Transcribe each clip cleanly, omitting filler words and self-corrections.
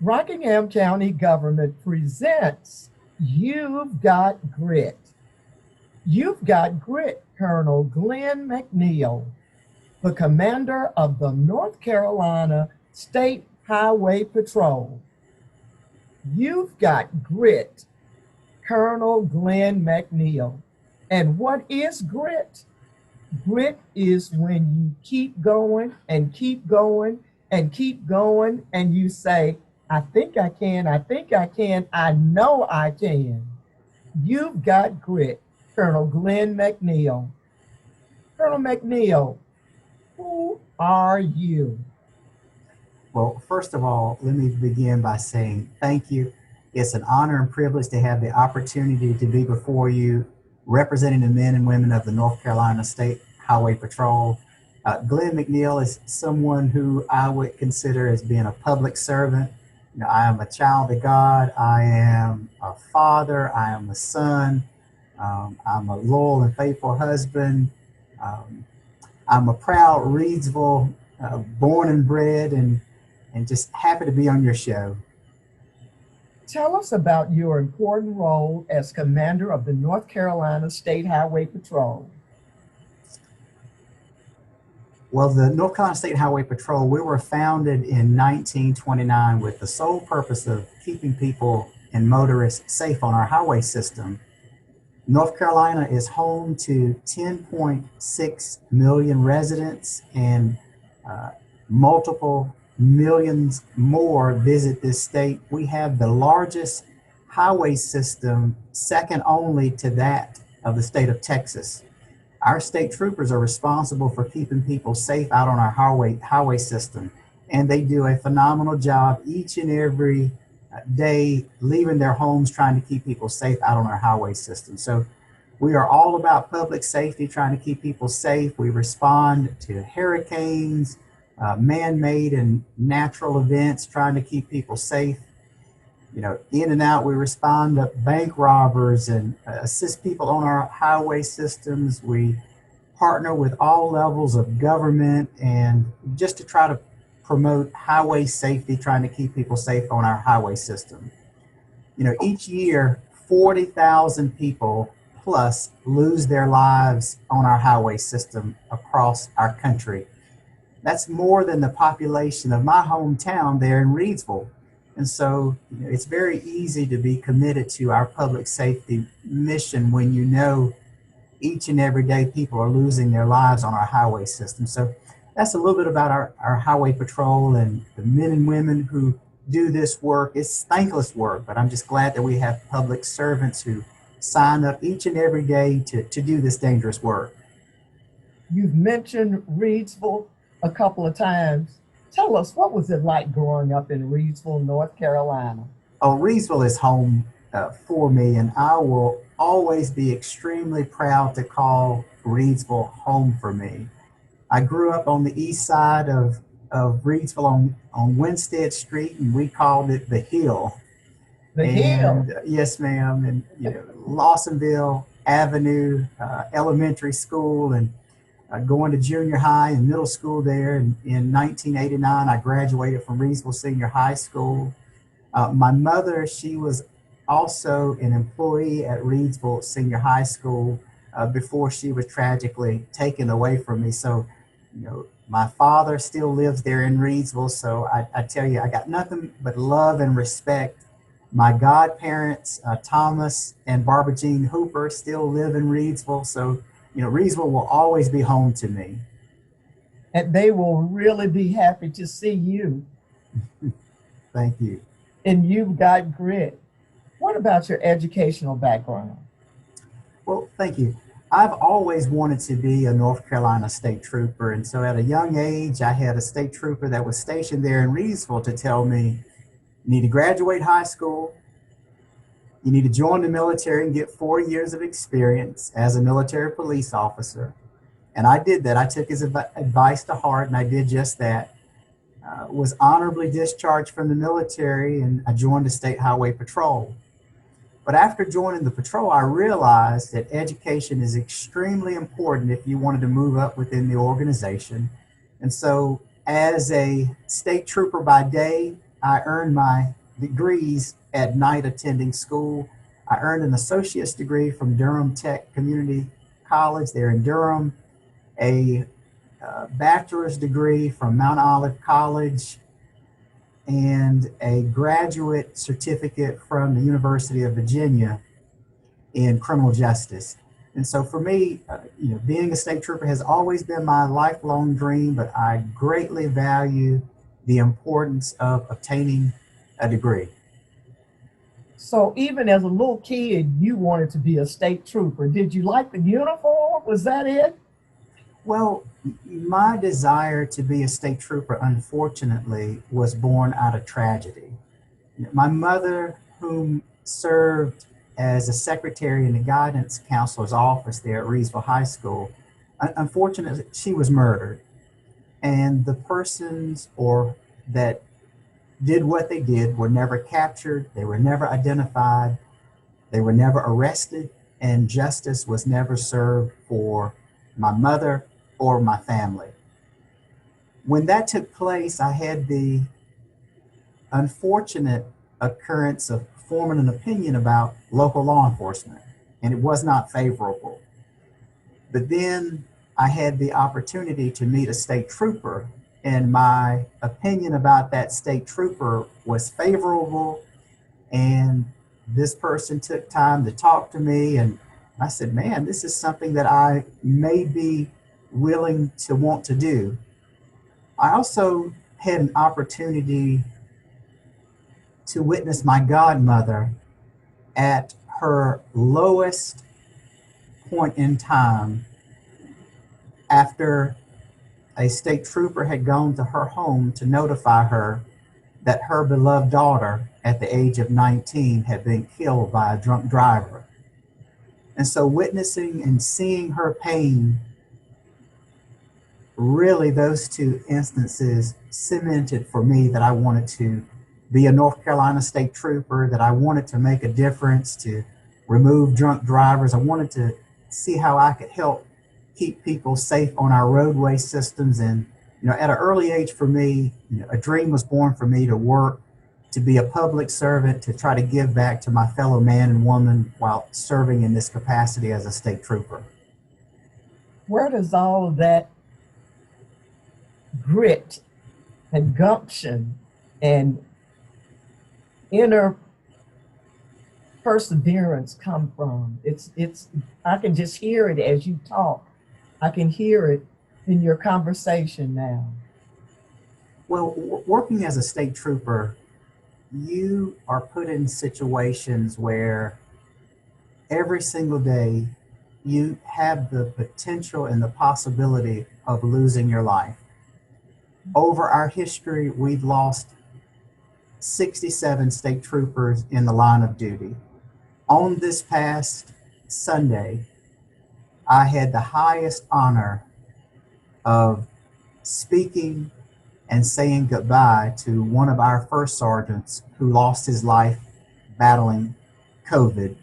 Rockingham County government presents You've Got Grit. You've got grit, Colonel Glenn McNeill, the commander of the North Carolina State Highway Patrol. You've got grit, Colonel Glenn McNeill. And what is grit? Grit is when you keep going and keep going and keep going, and you say, I think I can, I think I can, I know I can. You've got grit, Colonel Glenn McNeill. Colonel McNeill, who are you? Well, first of all, let me begin by saying thank you. It's an honor and privilege to have the opportunity to be before you representing the men and women of the North Carolina State Highway Patrol. Glenn McNeill is someone who I would consider as being a public servant. I am a child of God. I am a father. I am a son. I'm a loyal and faithful husband. Um, I'm a proud Reedsville, born and bred, and just happy to be on your show. Tell us about your important role as commander of the North Carolina State Highway Patrol. Well, the North Carolina State Highway Patrol, we were founded in 1929 with the sole purpose of keeping people and motorists safe on our highway system. North Carolina is home to 10.6 million residents, and multiple millions more visit this state. We have the largest highway system, second only to that of the state of Texas. Our state troopers are responsible for keeping people safe out on our highway system, and they do a phenomenal job each and every day, leaving their homes trying to keep people safe out on our highway system. So we are all about public safety, trying to keep people safe. We respond to hurricanes, man-made and natural events, trying to keep people safe. In and out, we respond to bank robbers and assist people on our highway systems. We partner with all levels of government and just to try to promote highway safety, trying to keep people safe on our highway system. Each year, 40,000 people plus lose their lives on our highway system across our country. That's more than the population of my hometown there in Reedsville. And so it's very easy to be committed to our public safety mission when you know each and every day people are losing their lives on our highway system. So that's a little bit about our highway patrol and the men and women who do this work. It's thankless work, but I'm just glad that we have public servants who sign up each and every day to do this dangerous work. You've mentioned Reedsville a couple of times. Tell us, what was it like growing up in Reedsville, North Carolina? Oh, Reedsville is home for me, and I will always be extremely proud to call Reedsville home for me. I grew up on the east side of Reedsville on Winstead Street, and we called it the Hill. The Hill. And yes, ma'am, and Lawsonville Avenue Elementary School, and going to junior high and middle school there. In 1989, I graduated from Reedsville Senior High School. My mother, she was also an employee at Reedsville Senior High School before she was tragically taken away from me. So, my father still lives there in Reedsville. So I tell you, I got nothing but love and respect. My godparents, Thomas and Barbara Jean Hooper, still live in Reedsville. So, Reedsville will always be home to me. And they will really be happy to see you. Thank you. And you've got grit. What about your educational background? Well, thank you. I've always wanted to be a North Carolina state trooper. And so at a young age, I had a state trooper that was stationed there in Reedsville to tell me, you need to graduate high school. You need to join the military and get 4 years of experience as a military police officer. And I did that. I took his advice to heart, and I did just that. Was honorably discharged from the military, and I joined the State Highway Patrol. But after joining the patrol, I realized that education is extremely important if you wanted to move up within the organization. And so as a state trooper by day, I earned my degrees at night attending school. I earned an associate's degree from Durham Tech Community College there in Durham, a bachelor's degree from Mount Olive College, and a graduate certificate from the University of Virginia in criminal justice. And so for me, being a state trooper has always been my lifelong dream, but I greatly value the importance of obtaining a degree. So even as a little kid, you wanted to be a state trooper. Did you like the uniform? Was that it? Well, my desire to be a state trooper, unfortunately, was born out of tragedy. My mother, whom served as a secretary in the guidance counselor's office there at Reedsville High School, unfortunately, she was murdered. And the persons that did what they did were never captured, they were never identified, they were never arrested, and justice was never served for my mother or my family. When that took place, I had the unfortunate occurrence of forming an opinion about local law enforcement, and it was not favorable. But then I had the opportunity to meet a state trooper, and my opinion about that state trooper was favorable. And this person took time to talk to me, and I said, man, this is something that I may be willing to want to do. I also had an opportunity to witness my godmother at her lowest point in time after a state trooper had gone to her home to notify her that her beloved daughter at the age of 19 had been killed by a drunk driver. And so witnessing and seeing her pain, really those two instances cemented for me that I wanted to be a North Carolina state trooper, that I wanted to make a difference, to remove drunk drivers. I wanted to see how I could help keep people safe on our roadway systems. And, at an early age for me, a dream was born for me to work, to be a public servant, to try to give back to my fellow man and woman while serving in this capacity as a state trooper. Where does all of that grit and gumption and inner perseverance come from? It's I can just hear it as you talk. I can hear it in your conversation now. Well, working as a state trooper, you are put in situations where every single day you have the potential and the possibility of losing your life. Over our history, we've lost 67 state troopers in the line of duty. On this past Sunday, I had the highest honor of speaking and saying goodbye to one of our first sergeants who lost his life battling COVID.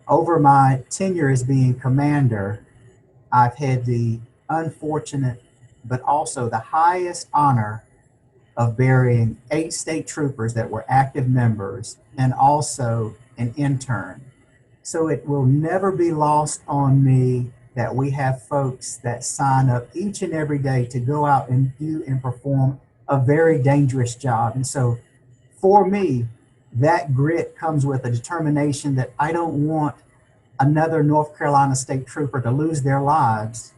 Over my tenure as being commander, I've had the unfortunate, but also the highest honor of burying 8 state troopers that were active members and also an intern. So it will never be lost on me that we have folks that sign up each and every day to go out and do and perform a very dangerous job. And so for me, that grit comes with a determination that I don't want another North Carolina state trooper to lose their lives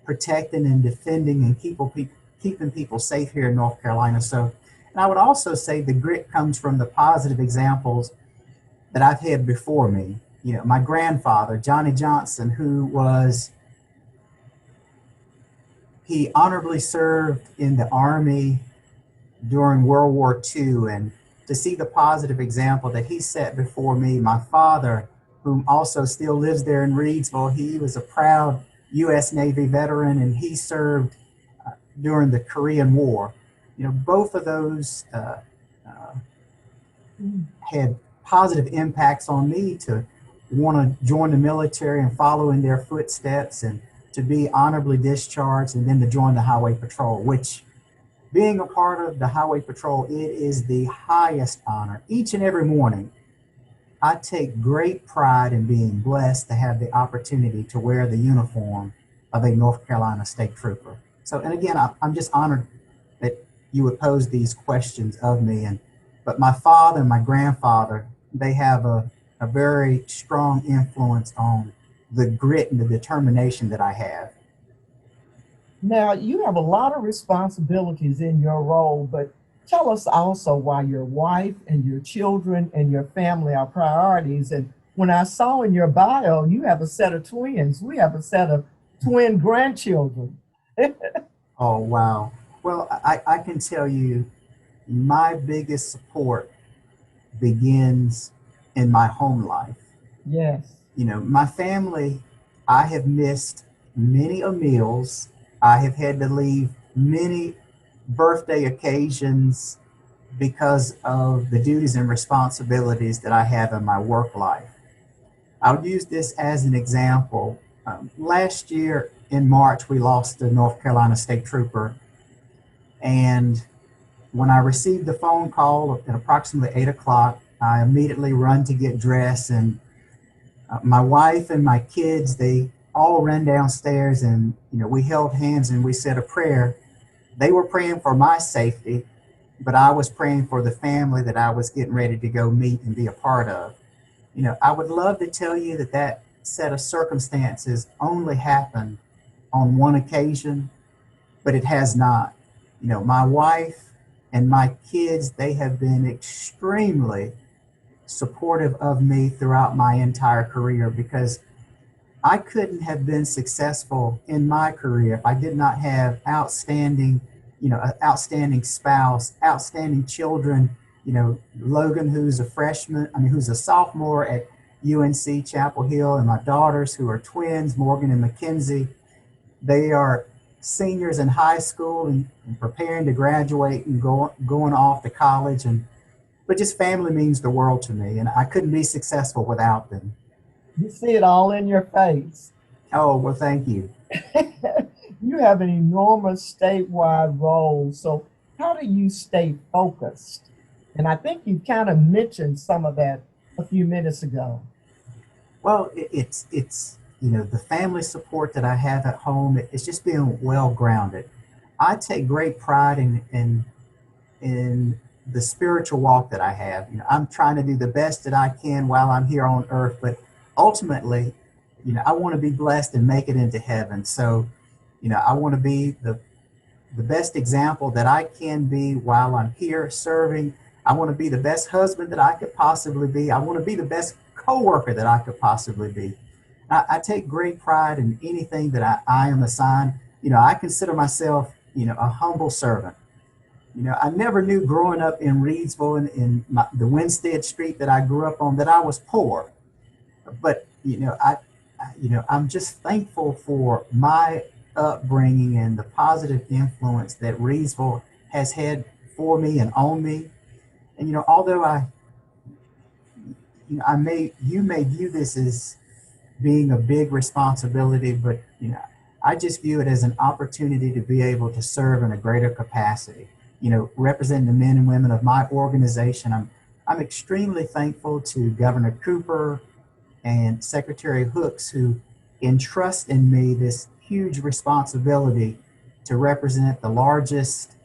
protecting and defending and keeping people safe here in North Carolina. So, and I would also say the grit comes from the positive examples that I've had before me. My grandfather, Johnny Johnson, he honorably served in the Army during World War II, and to see the positive example that he set before me. My father, whom also still lives there in Reedsville, he was a proud U.S. Navy veteran, and he served during the Korean War. Both of those had positive impacts on me to want to join the military and follow in their footsteps, and to be honorably discharged, and then to join the Highway Patrol, which being a part of the Highway Patrol, it is the highest honor. Each and every morning, I take great pride in being blessed to have the opportunity to wear the uniform of a North Carolina State Trooper. So, and again, I'm just honored that you would pose these questions of me. But my father and my grandfather, they have a very strong influence on the grit and the determination that I have. Now, you have a lot of responsibilities in your role, but tell us also why your wife and your children and your family are priorities. And when I saw in your bio, you have a set of twins. We have a set of twin grandchildren. Oh, wow. Well, I can tell you my biggest support begins in my home life. Yes. You know, my family, I have missed many a meals. I have had to leave many birthday occasions because of the duties and responsibilities that I have in my work life. I'll use this as an example. Last year in March, we lost the North Carolina State Trooper. And when I received the phone call at approximately 8 o'clock, I immediately run to get dressed. And my wife and my kids, they all ran downstairs, and we held hands and we said a prayer. They were praying for my safety, but I was praying for the family that I was getting ready to go meet and be a part of. I would love to tell you that that set of circumstances only happened on one occasion, but it has not. My wife and my kids, they have been extremely supportive of me throughout my entire career, because I couldn't have been successful in my career if I did not have outstanding, an outstanding spouse, outstanding children. Logan, who's who's a sophomore at UNC Chapel Hill, and my daughters, who are twins, Morgan and Mackenzie. They are seniors in high school and preparing to graduate and going off to college. But just family means the world to me, and I couldn't be successful without them. You see it all in your face. Oh, well, thank you. You have an enormous statewide role. So how do you stay focused? And I think you kind of mentioned some of that a few minutes ago. Well, it's the family support that I have at home. It's just being well grounded. I take great pride in the spiritual walk that I have. I'm trying to do the best that I can while I'm here on earth, but ultimately, I want to be blessed and make it into heaven. So, I want to be the best example that I can be while I'm here serving. I want to be the best husband that I could possibly be. I want to be the best coworker that I could possibly be. I take great pride in anything that I am assigned. I consider myself, a humble servant. I never knew growing up in Reedsville, in the Winstead Street that I grew up on, that I was poor. But I'm just thankful for my upbringing and the positive influence that Reedsville has had for me and on me. And although you may view this as being a big responsibility, but I just view it as an opportunity to be able to serve in a greater capacity. Representing the men and women of my organization. I'm extremely thankful to Governor Cooper and Secretary Hooks, who entrust in me this huge responsibility to represent the largest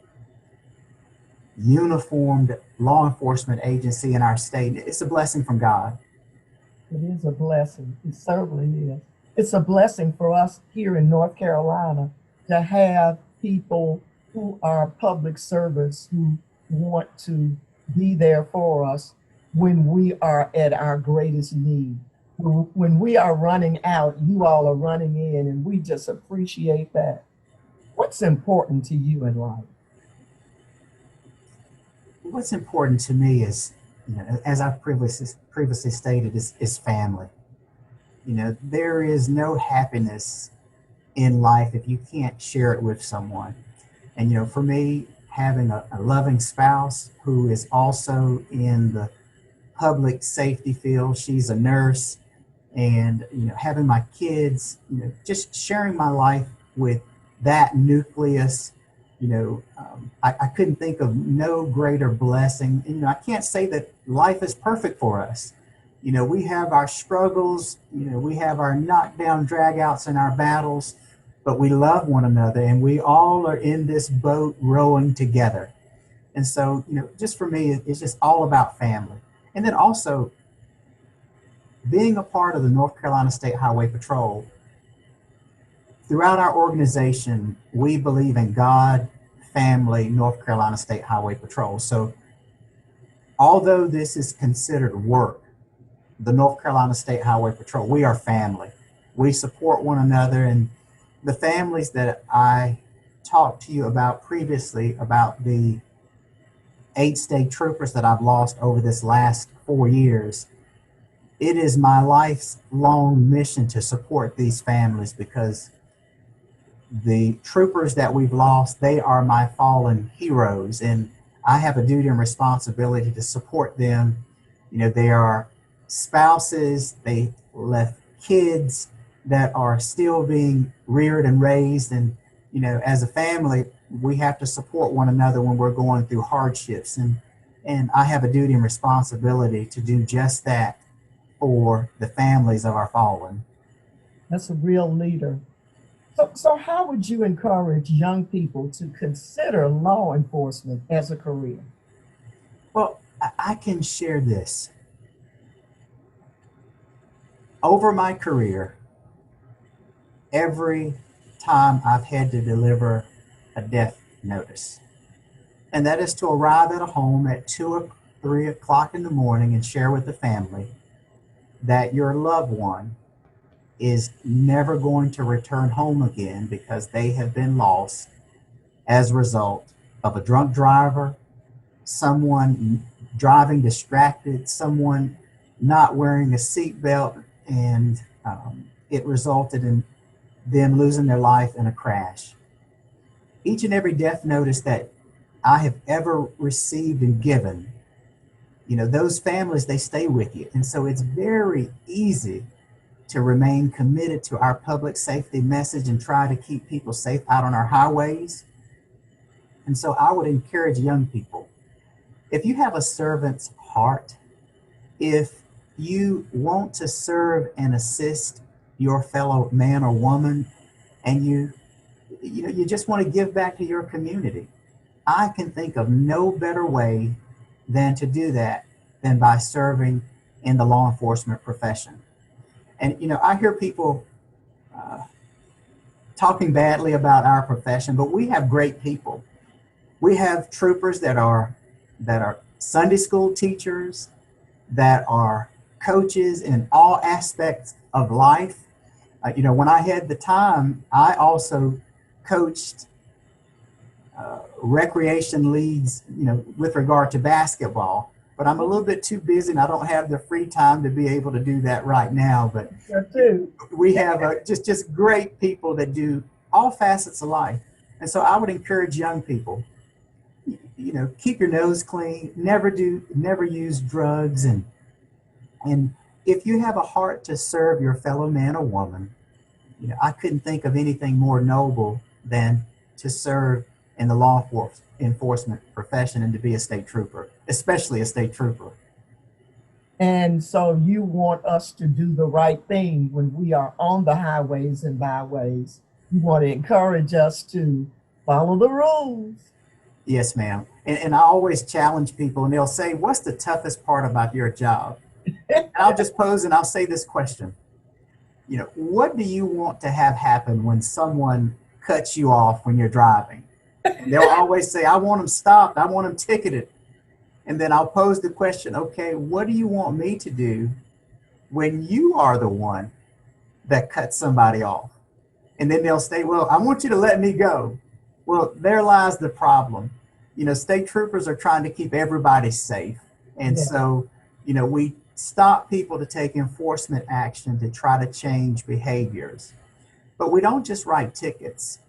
uniformed law enforcement agency in our state. It's a blessing from God. It is a blessing. It certainly is. It's a blessing for us here in North Carolina to have people who are public servants who want to be there for us when we are at our greatest need. When we are running out, you all are running in, and we just appreciate that. What's important to you in life? What's important to me is, as I've previously stated, is family. There is no happiness in life if you can't share it with someone. And, for me, having a loving spouse who is also in the public safety field, she's a nurse, and, having my kids, just sharing my life with that nucleus I couldn't think of no greater blessing. And, I can't say that life is perfect for us. We have our struggles, we have our knockdown dragouts and our battles, but we love one another and we all are in this boat rowing together. And so, just for me, it's just all about family. And then also being a part of the North Carolina State Highway Patrol. Throughout our organization, we believe in God, family, North Carolina State Highway Patrol. So although this is considered work, the North Carolina State Highway Patrol, we are family. We support one another, and the families that I talked to you about previously, about the 8 state troopers that I've lost over this last 4 years, it is my life's long mission to support these families, because the troopers that we've lost, they are my fallen heroes, and I have a duty and responsibility to support them. They are spouses, they left kids that are still being reared and raised, and as a family, we have to support one another when we're going through hardships, and I have a duty and responsibility to do just that for the families of our fallen. That's a real leader. So how would you encourage young people to consider law enforcement as a career? Well, I can share this. Over my career, every time I've had to deliver a death notice, and that is to arrive at a home at 2 or 3 o'clock in the morning and share with the family that your loved one is never going to return home again because they have been lost as a result of a drunk driver, someone driving distracted, someone not wearing a seatbelt, and it resulted in them losing their life in a crash. Each and every death notice that I have ever received and given, those families, they stay with you. And so it's very easy to remain committed to our public safety message and try to keep people safe out on our highways. And so I would encourage young people, if you have a servant's heart, if you want to serve and assist your fellow man or woman, and you just want to give back to your community, I can think of no better way than to do that than by serving in the law enforcement profession. And I hear people talking badly about our profession, but we have great people. We have troopers that are Sunday school teachers, that are coaches in all aspects of life. When I had the time, I also coached recreation leagues, with regard to basketball. But I'm a little bit too busy, and I don't have the free time to be able to do that right now. But we have just great people that do all facets of life. And so I would encourage young people, keep your nose clean, never use drugs, and if you have a heart to serve your fellow man or woman, I couldn't think of anything more noble than to serve in the law enforcement profession and to be a state trooper, especially a state trooper. And so you want us to do the right thing when we are on the highways and byways. You want to encourage us to follow the rules. Yes, ma'am. And I always challenge people, and they'll say, what's the toughest part about your job? And I'll just pose and I'll say this question. What do you want to have happen when someone cuts you off when you're driving? And they'll always say, I want them stopped. I want them ticketed. And then I'll pose the question, okay, what do you want me to do when you are the one that cuts somebody off? And then they'll say, well, I want you to let me go. Well, there lies the problem. State troopers are trying to keep everybody safe. And so, we stop people to take enforcement action to try to change behaviors. But we don't just write tickets.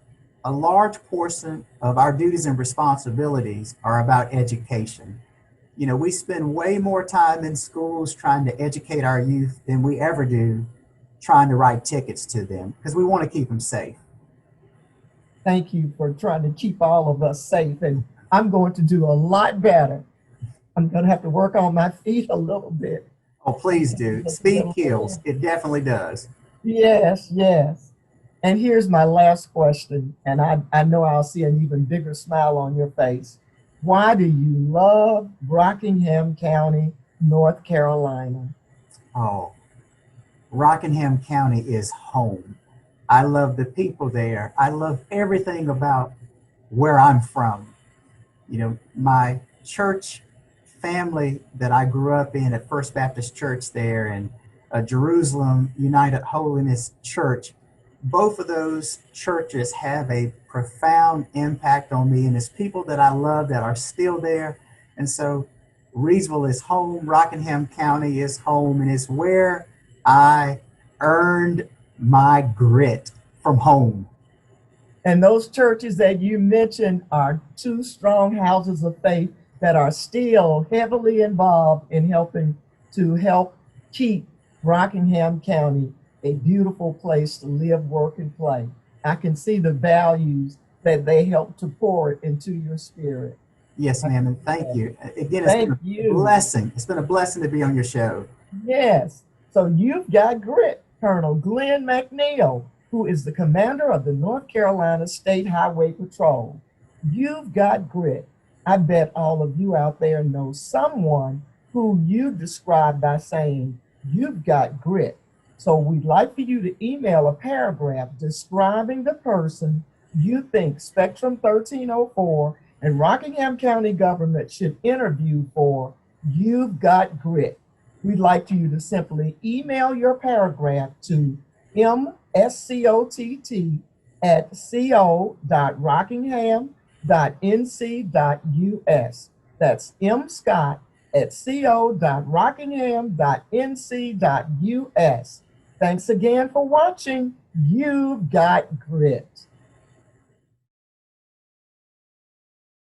A large portion of our duties and responsibilities are about education. We spend way more time in schools trying to educate our youth than we ever do trying to write tickets to them, because we want to keep them safe. Thank you for trying to keep all of us safe. And I'm going to do a lot better. I'm going to have to work on my feet a little bit. Oh, please do. Just a Speed little kills. more. It definitely does. Yes, yes. And here's my last question. And I know I'll see an even bigger smile on your face. Why do you love Rockingham County, North Carolina? Oh, Rockingham County is home. I love the people there. I love everything about where I'm from. You know, my church family that I grew up in at First Baptist Church there and Jerusalem United Holiness Church, both of those churches have a profound impact on me, and it's people that I love that are still there. And so Reedsville is home, Rockingham County is home, and it's where I earned my grit from home. And those churches that you mentioned are two strong houses of faith that are still heavily involved in helping to help keep Rockingham County a beautiful place to live, work, and play. I can see the values that they help to pour into your spirit. Yes, ma'am, and thank you. Again, it's been Thank a you. blessing. It's been a blessing to be on your show. Yes. So you've got grit, Colonel Glenn McNeill, who is the commander of the North Carolina State Highway Patrol. You've got grit. I bet all of you out there know someone who you describe by saying, you've got grit. So we'd like for you to email a paragraph describing the person you think Spectrum 1304 and Rockingham County government should interview for You've Got Grit. We'd like you to simply email your paragraph to mscott@co.rockingham.nc.us. That's mscott@co.rockingham.nc.us. Thanks again for watching. You've Got Grit.